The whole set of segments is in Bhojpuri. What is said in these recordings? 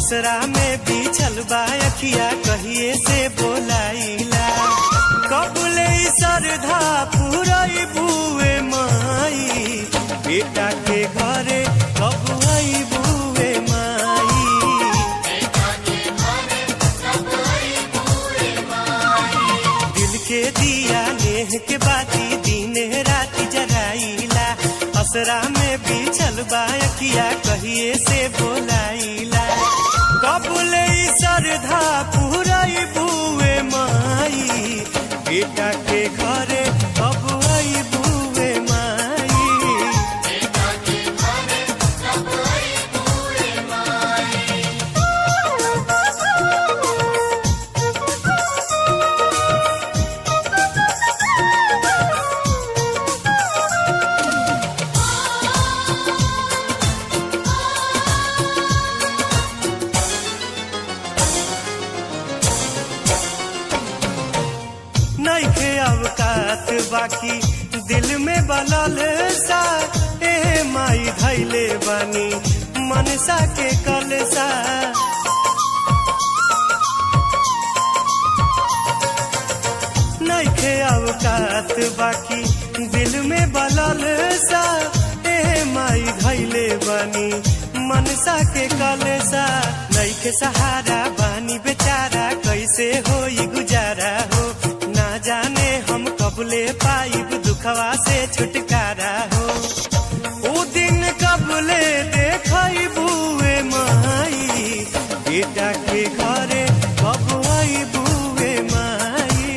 असरा में बिछल बा अखिया कहिए से बोलाइला कबले श्रद्धा पुरई बुए माई बेटा के घरे कब आई बुए माई दिल के दिया नेह के बाती दिन रात जराइला असरा में बिछल बा अखिया कहिए से बोलाइला कबले श्रद्धा पुरई बुए माई बेटा के घरे कब आई बुए माई नइखे अवकात बाकी दिल में बलल सा ए माई धैले बानी मनसा के कलसा नइखे अवकात बाकी दिल में बलल सा ए माई धैले बानी मनसा के कलसा नइखे सहारा बानी बेचारा कैसे होई गुजारा हो ना जाने हम कबले पाइब दुखवा से छुटकारा हो ओ दिन कबले देखई बुए माई बेटा के घरे कब आई बुए माई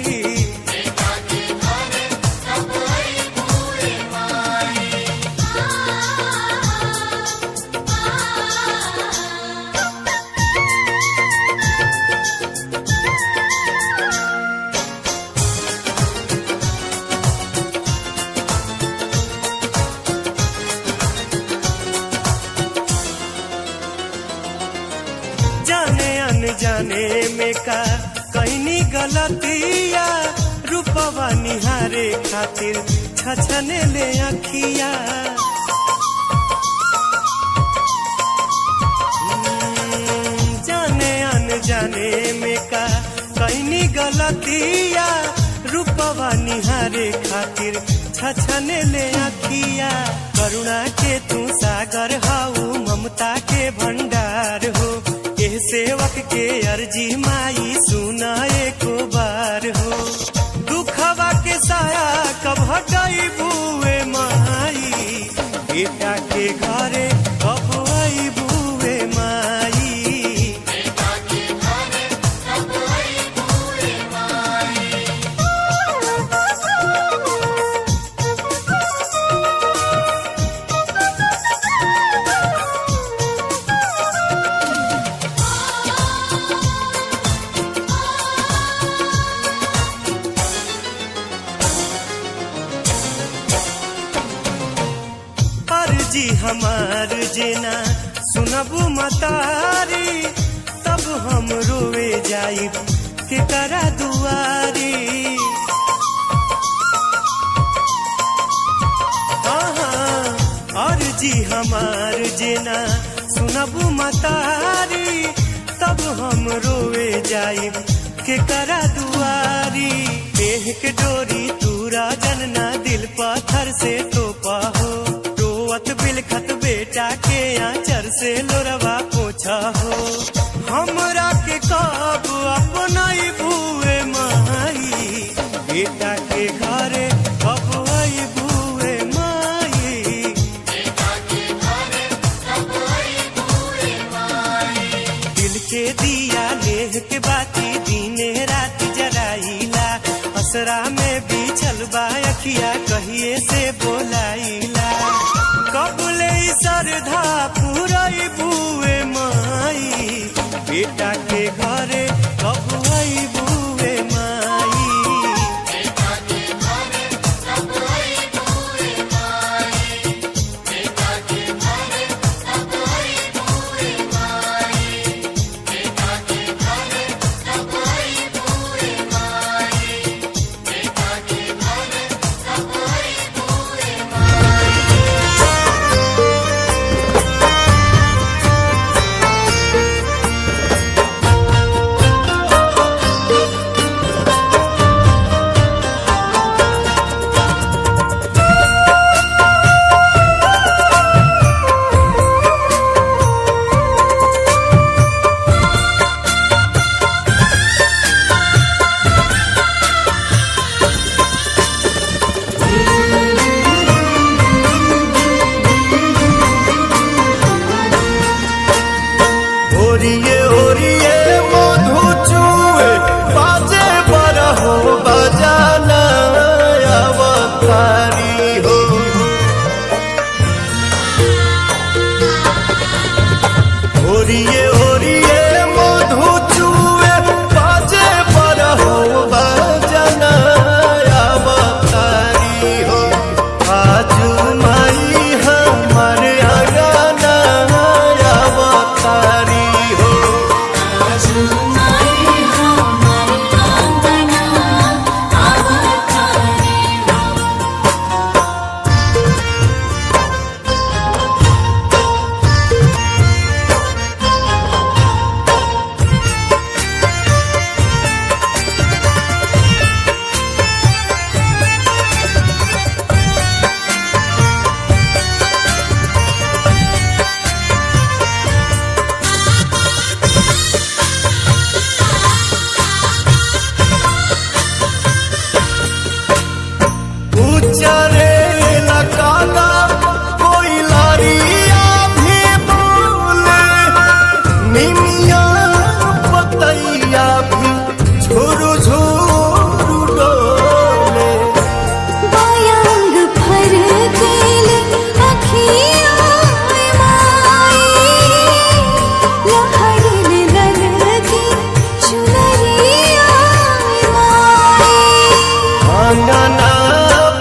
जाने अनजाने में का कहनी गलतिया रूपवा निहारे खातिर छछने ले अखिया जाने अनजाने में का कहनी गलतिया रूपवा निहारे खातिर छछने ले अखिया करुणा के तू सागर हाउ ममता के भंडार हो एह सेवक के अर्जी माई सुना एको बार हो दुखवा के साया कब हटाई बुए माई बेटा के घरे कब आई बुए माई जी हमार जेना सुनबू मतारी तब हम रोवे जाइब के करा दुआरी और जी हमार जेना सुनबू मतारी तब हम रोवे जाइब के करा दुआरी देह के डोरी तूरा जनना दिल पत्थर से तोपा हो बिलखत बेटा के आंचर से लोरवा पोछा हो हमरा के कब अपनाई बुए माई बेटा के घरे कब आई बुए माई दिल के दिया लेह के बाती दिने रात जराइला असरा में बिछल बा अखिया कहिए से बोलाइला कबले श्रद्धा पुरई बुए माई बेटा के घरे कब आई बुए माई ओरिए ओरिए मधु चूए बाजे बरहो बजाना अवतारी हो। ओरिए ओरिए मधु चूए बाजे बरहो बजाना अवतारी हो। आजू माई हमारे आंगना अवतारी हो। आजू माई हमारे आंगना अवतारी हो। उच्चारे लकाला कोई लारिया भी बोले, निमिया पतैया भी झुरु झुरु डोले। बायांग भर केले अखियाँ माई, लहरन ललकी चुनरिया माई। आंगना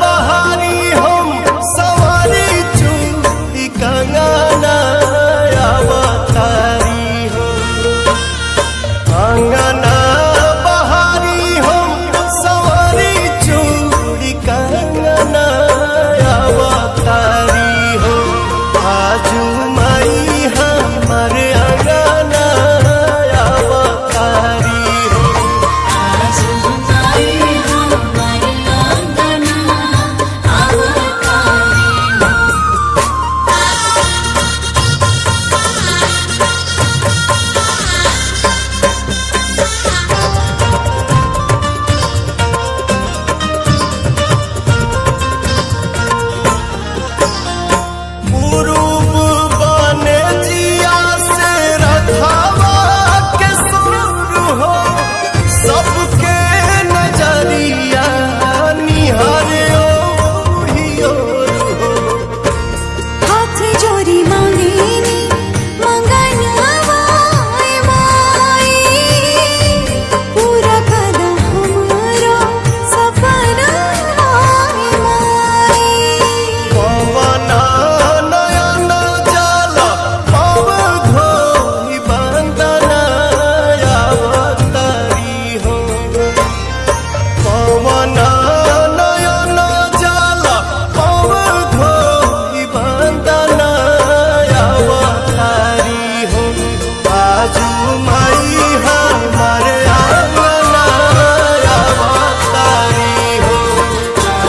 बहारी हम सवारी चूड़ी कंगना अवतारी हो। आंगना बहारी हम सवारी चूड़ी कंगना अवतारी हो। आजू माई हमारे आंगना अवतारी हो। आजू माई हमारे आंगना अवतारी हो। पूर्व बने जिया से रखवा के सुर हो, सबके नजरिया निहारे ओर हो। हाथ जोड़ी मांगेनी मंगनवाए माई, पूरा कर हमारा सपना माई। पवना नयन जल पव धोई बंदना अवतारी हो। पवना नयन जल पव धोई बंदना अवतारी हो। आजू माई हमारे आंगना अवतारी हो।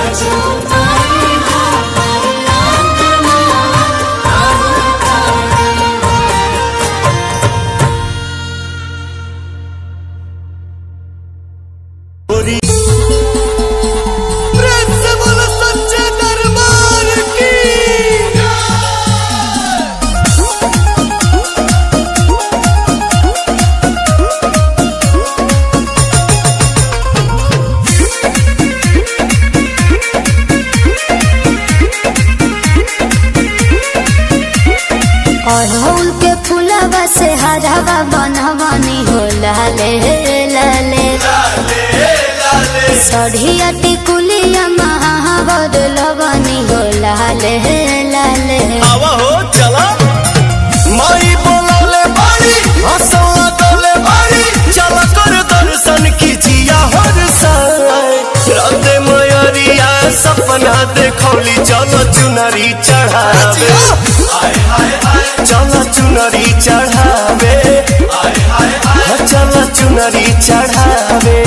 आजू माई हमारे आंगना अवतारी हो। ओरी प्रेम से बोलो सच्चे दरबार की। अड़हुल के फूलवा से हरवा बनवनी हो लाले लाले। सढ़िया टिकुलिया महावद लवनी हो लाले लाले। आवा हो चला माई बोलाले बारी हंसवा गले बारी, चला कर दर्शन कीजिया हर साय। राधे मयरिया सपना देखौली, चलो चुनरी चढ़ावे। चलो चुनरी चढ़ावे, चलो चुनरी चढ़ावे।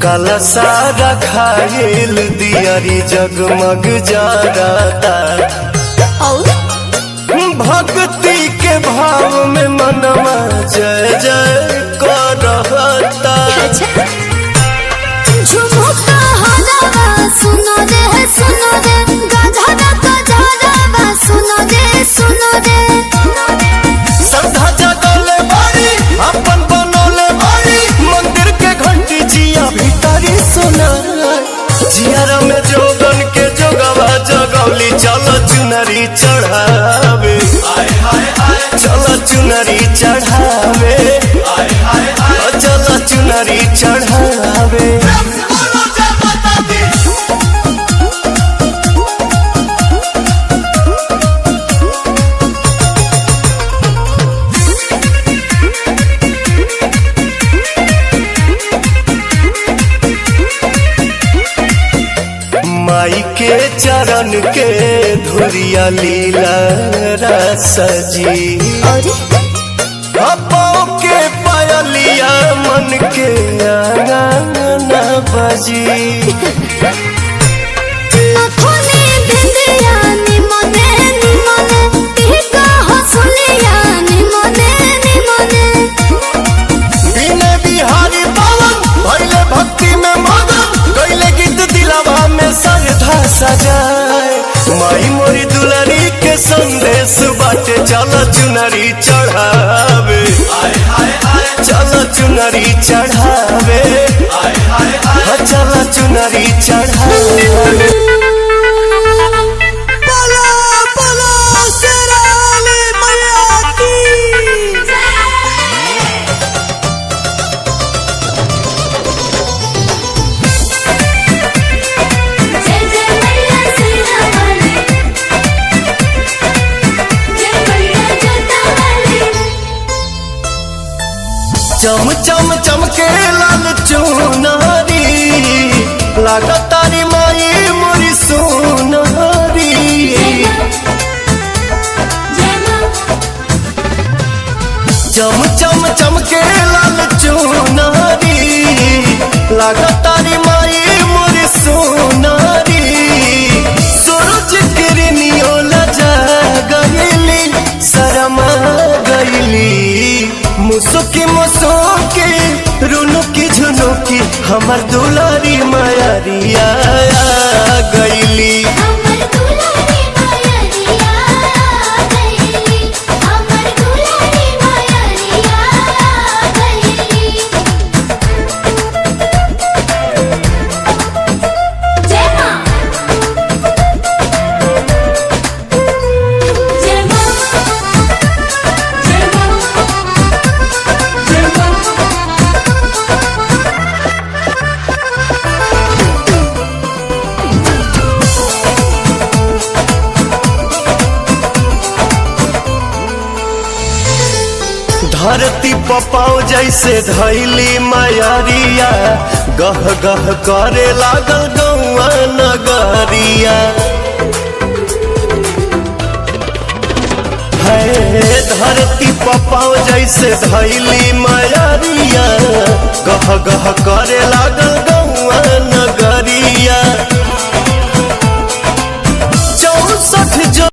कलसा रखाइल दियारी जगमग जाता। और भाव में मनवा जय जय करता। झुमुका हलावा सुनो रे गधरा गधरावा सुनो रे श्रद्धा जगले बारी अपन बनोले बारी मंदिर के घंटी जिया भीतरी सुना जियारा में जोगन के जोगवा जगौली चलो चुनरी चढ़ावे चलो चुनरी चढ़ावे चलो चुनरी चढ़ावे। माई के चरण के धुरिया लीला सजी पाँव के पायलिया मन के आंगन बजी। बिने बिहारी पावन भइले भक्ति में मगन गइले गीत दिलावा में श्रद्धा सजाए माई मोरी दुलारी के संदेश बाटे चलो चुनरी चढ़ावे चलो चुनरी चढ़ावे चलो चुनरी चढ़ावे। चम चम चमके लाल चुनारी लागत तारी माई मोरी सोनारी। चम चम चमके लाल चुनारी लागत तारी माई मोरी सोनारी। सूरज किरनियो लजा गइली शरमा गइली मुसुकी मुसुकी रुनुकी झुनुकी हमर दुलारी मायरिया गइली। धरती पपाओ जैसे धैली मायरिया गह गह करे लागल गौआ नगरिया। है धरती पपाओ जैसे धैली मायरिया गह गह करे लागल